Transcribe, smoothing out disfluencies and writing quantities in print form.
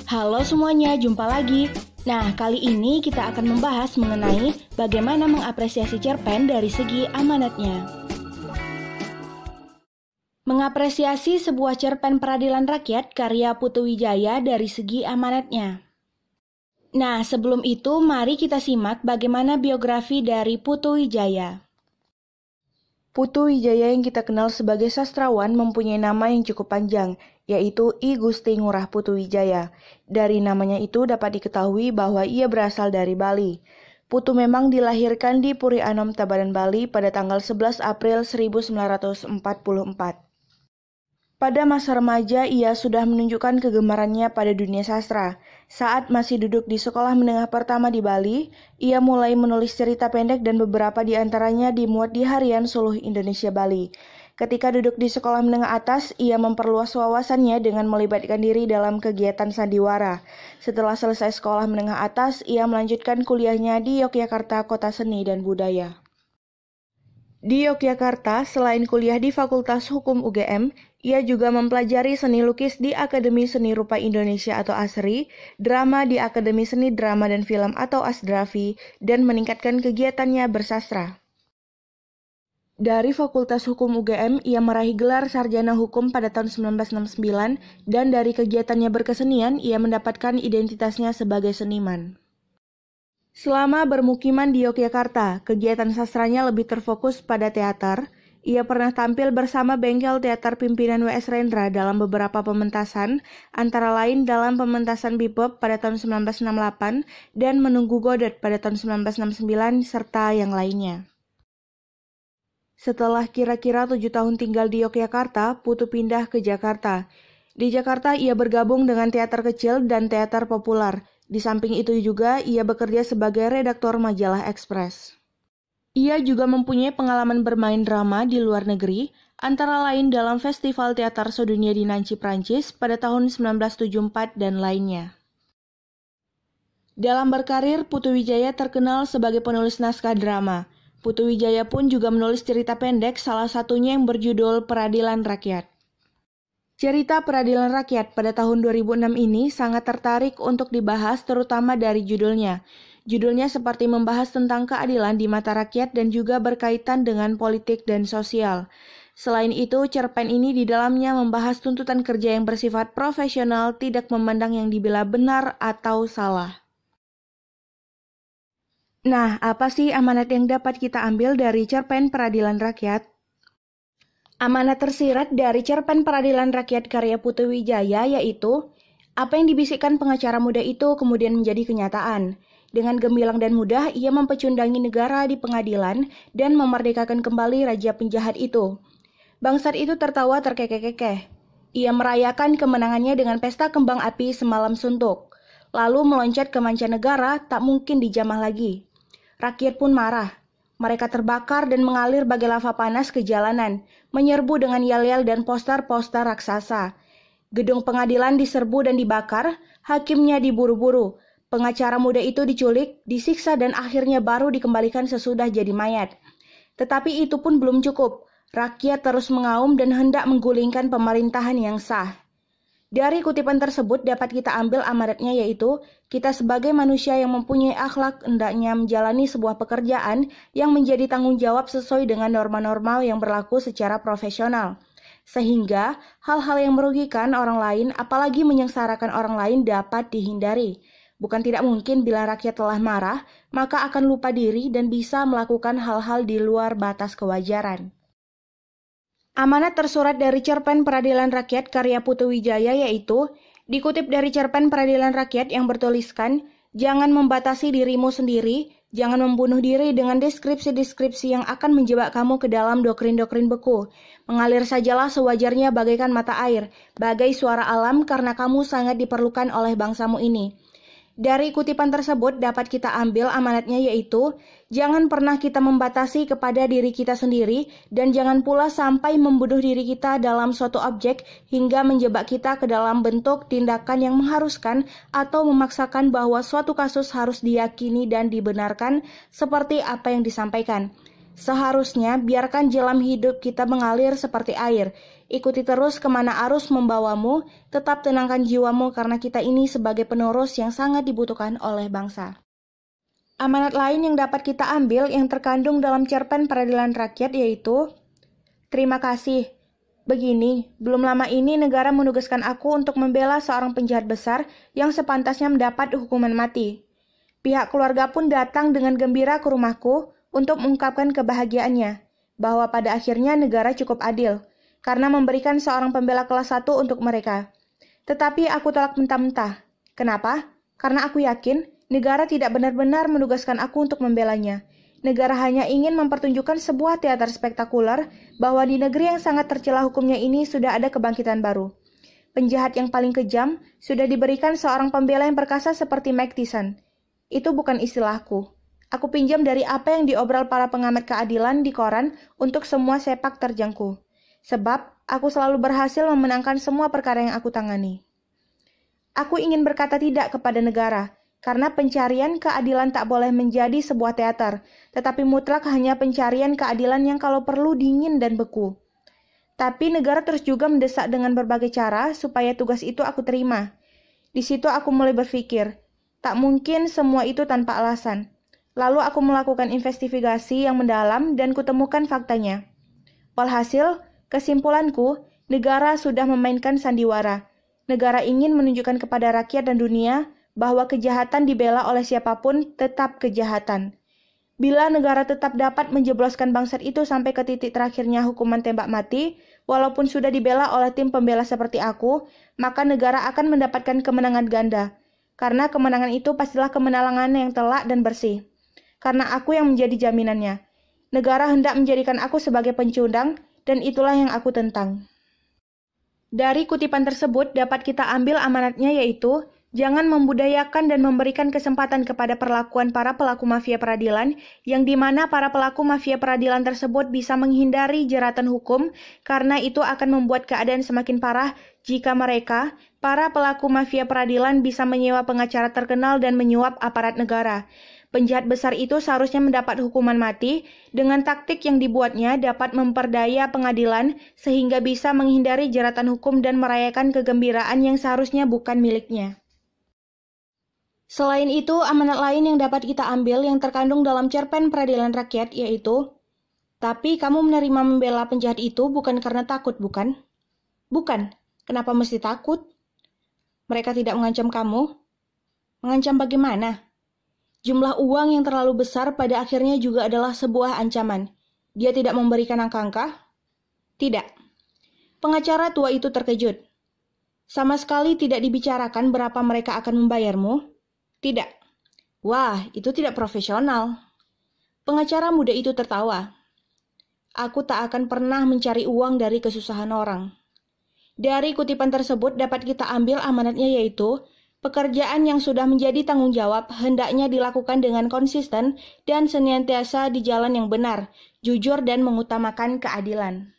Halo semuanya, jumpa lagi. Nah, kali ini kita akan membahas mengenai bagaimana mengapresiasi cerpen dari segi amanatnya. Mengapresiasi sebuah cerpen peradilan rakyat karya Putu Wijaya dari segi amanatnya. Nah, sebelum itu mari kita simak bagaimana biografi dari Putu Wijaya. Putu Wijaya yang kita kenal sebagai sastrawan mempunyai nama yang cukup panjang, yaitu I Gusti Ngurah Putu Wijaya. Dari namanya itu dapat diketahui bahwa ia berasal dari Bali. Putu memang dilahirkan di Puri Anom, Tabanan, Bali pada tanggal 11 April 1944. Pada masa remaja, ia sudah menunjukkan kegemarannya pada dunia sastra. Saat masih duduk di sekolah menengah pertama di Bali, ia mulai menulis cerita pendek dan beberapa di antaranya dimuat di harian Suluh Indonesia Bali. Ketika duduk di sekolah menengah atas, ia memperluas wawasannya dengan melibatkan diri dalam kegiatan sandiwara. Setelah selesai sekolah menengah atas, ia melanjutkan kuliahnya di Yogyakarta, Kota Seni dan Budaya. Di Yogyakarta, selain kuliah di Fakultas Hukum UGM, ia juga mempelajari seni lukis di Akademi Seni Rupa Indonesia atau ASRI, drama di Akademi Seni Drama dan Film atau ASDRAFI, dan meningkatkan kegiatannya bersastra. Dari Fakultas Hukum UGM, ia meraih gelar Sarjana Hukum pada tahun 1969, dan dari kegiatannya berkesenian, ia mendapatkan identitasnya sebagai seniman. Selama bermukiman di Yogyakarta, kegiatan sastranya lebih terfokus pada teater. Ia pernah tampil bersama Bengkel Teater Pimpinan W.S. Rendra dalam beberapa pementasan, antara lain dalam pementasan Bebop pada tahun 1968 dan Menunggu Godot pada tahun 1969 serta yang lainnya. Setelah kira-kira 7 tahun tinggal di Yogyakarta, Putu pindah ke Jakarta. Di Jakarta ia bergabung dengan teater kecil dan teater populer. Di samping itu juga ia bekerja sebagai redaktor majalah Express. Ia juga mempunyai pengalaman bermain drama di luar negeri, antara lain dalam Festival Teater Sedunia di Nancy, Prancis pada tahun 1974 dan lainnya. Dalam berkarir, Putu Wijaya terkenal sebagai penulis naskah drama. Putu Wijaya pun juga menulis cerita pendek, salah satunya yang berjudul Peradilan Rakyat. Cerita Peradilan Rakyat pada tahun 2006 ini sangat tertarik untuk dibahas terutama dari judulnya. Judulnya seperti membahas tentang keadilan di mata rakyat dan juga berkaitan dengan politik dan sosial. Selain itu, cerpen ini di dalamnya membahas tuntutan kerja yang bersifat profesional, tidak memandang yang dibilang benar atau salah. Nah, apa sih amanat yang dapat kita ambil dari cerpen Peradilan Rakyat? Amanat tersirat dari cerpen Peradilan Rakyat karya Putu Wijaya yaitu, apa yang dibisikkan pengacara muda itu kemudian menjadi kenyataan. Dengan gemilang dan mudah, ia mempecundangi negara di pengadilan dan memerdekakan kembali raja penjahat itu. Bangsat itu tertawa terkekeh-kekeh. Ia merayakan kemenangannya dengan pesta kembang api semalam suntuk. Lalu meloncat ke mancanegara, tak mungkin dijamah lagi. Rakyat pun marah. Mereka terbakar dan mengalir bagai lava panas ke jalanan, menyerbu dengan yel-yel dan poster-poster raksasa. Gedung pengadilan diserbu dan dibakar, hakimnya diburu-buru. Pengacara muda itu diculik, disiksa dan akhirnya baru dikembalikan sesudah jadi mayat. Tetapi itu pun belum cukup. Rakyat terus mengaum dan hendak menggulingkan pemerintahan yang sah. Dari kutipan tersebut dapat kita ambil amanatnya yaitu, kita sebagai manusia yang mempunyai akhlak hendaknya menjalani sebuah pekerjaan yang menjadi tanggung jawab sesuai dengan norma-norma yang berlaku secara profesional. Sehingga hal-hal yang merugikan orang lain apalagi menyengsarakan orang lain dapat dihindari. Bukan tidak mungkin bila rakyat telah marah, maka akan lupa diri dan bisa melakukan hal-hal di luar batas kewajaran. Amanat tersurat dari cerpen Peradilan Rakyat karya Putu Wijaya yaitu, dikutip dari cerpen Peradilan Rakyat yang bertuliskan, jangan membatasi dirimu sendiri, jangan membunuh diri dengan deskripsi-deskripsi yang akan menjebak kamu ke dalam doktrin-doktrin beku. Mengalir sajalah sewajarnya bagaikan mata air, bagai suara alam karena kamu sangat diperlukan oleh bangsamu ini. Dari kutipan tersebut dapat kita ambil amanatnya yaitu, jangan pernah kita membatasi kepada diri kita sendiri dan jangan pula sampai membunuh diri kita dalam suatu objek hingga menjebak kita ke dalam bentuk tindakan yang mengharuskan atau memaksakan bahwa suatu kasus harus diyakini dan dibenarkan seperti apa yang disampaikan. Seharusnya biarkan jalan hidup kita mengalir seperti air. Ikuti terus kemana arus membawamu, tetap tenangkan jiwamu karena kita ini sebagai penerus yang sangat dibutuhkan oleh bangsa. Amanat lain yang dapat kita ambil yang terkandung dalam cerpen Peradilan Rakyat yaitu, terima kasih. Begini, belum lama ini negara menugaskan aku untuk membela seorang penjahat besar yang sepantasnya mendapat hukuman mati. Pihak keluarga pun datang dengan gembira ke rumahku untuk mengungkapkan kebahagiaannya, bahwa pada akhirnya negara cukup adil, karena memberikan seorang pembela kelas 1 untuk mereka. Tetapi aku tolak mentah-mentah. Kenapa? Karena aku yakin negara tidak benar-benar menugaskan aku untuk membelanya. Negara hanya ingin mempertunjukkan sebuah teater spektakuler bahwa di negeri yang sangat tercela hukumnya ini sudah ada kebangkitan baru. Penjahat yang paling kejam sudah diberikan seorang pembela yang perkasa seperti Mike Tyson. Itu bukan istilahku. Aku pinjam dari apa yang diobrol para pengamat keadilan di koran untuk semua sepak terjangku. Sebab aku selalu berhasil memenangkan semua perkara yang aku tangani. Aku ingin berkata tidak kepada negara, karena pencarian keadilan tak boleh menjadi sebuah teater, tetapi mutlak hanya pencarian keadilan yang kalau perlu dingin dan beku. Tapi negara terus juga mendesak dengan berbagai cara supaya tugas itu aku terima. Di situ aku mulai berpikir, tak mungkin semua itu tanpa alasan. Lalu aku melakukan investigasi yang mendalam dan kutemukan faktanya. Walhasil, kesimpulanku, negara sudah memainkan sandiwara. Negara ingin menunjukkan kepada rakyat dan dunia bahwa kejahatan dibela oleh siapapun tetap kejahatan. Bila negara tetap dapat menjebloskan bangsat itu sampai ke titik terakhirnya hukuman tembak mati, walaupun sudah dibela oleh tim pembela seperti aku, maka negara akan mendapatkan kemenangan ganda. Karena kemenangan itu pastilah kemenangan yang telak dan bersih. Karena aku yang menjadi jaminannya. Negara hendak menjadikan aku sebagai pencundang, dan itulah yang aku tentang. Dari kutipan tersebut dapat kita ambil amanatnya yaitu, jangan membudayakan dan memberikan kesempatan kepada perlakuan para pelaku mafia peradilan, yang dimana para pelaku mafia peradilan tersebut bisa menghindari jeratan hukum, karena itu akan membuat keadaan semakin parah jika mereka, para pelaku mafia peradilan bisa menyewa pengacara terkenal dan menyuap aparat negara. Penjahat besar itu seharusnya mendapat hukuman mati, dengan taktik yang dibuatnya dapat memperdaya pengadilan sehingga bisa menghindari jeratan hukum dan merayakan kegembiraan yang seharusnya bukan miliknya. Selain itu, amanat lain yang dapat kita ambil yang terkandung dalam cerpen Peradilan Rakyat yaitu, tapi kamu menerima membela penjahat itu bukan karena takut, bukan? Bukan. Kenapa mesti takut? Mereka tidak mengancam kamu? Mengancam bagaimana? Jumlah uang yang terlalu besar pada akhirnya juga adalah sebuah ancaman. Dia tidak memberikan angka-angka? Tidak. Pengacara tua itu terkejut. Sama sekali tidak dibicarakan berapa mereka akan membayarmu? Tidak. Wah, itu tidak profesional. Pengacara muda itu tertawa. Aku tak akan pernah mencari uang dari kesusahan orang. Dari kutipan tersebut dapat kita ambil amanatnya yaitu, pekerjaan yang sudah menjadi tanggung jawab hendaknya dilakukan dengan konsisten dan senantiasa di jalan yang benar, jujur dan mengutamakan keadilan.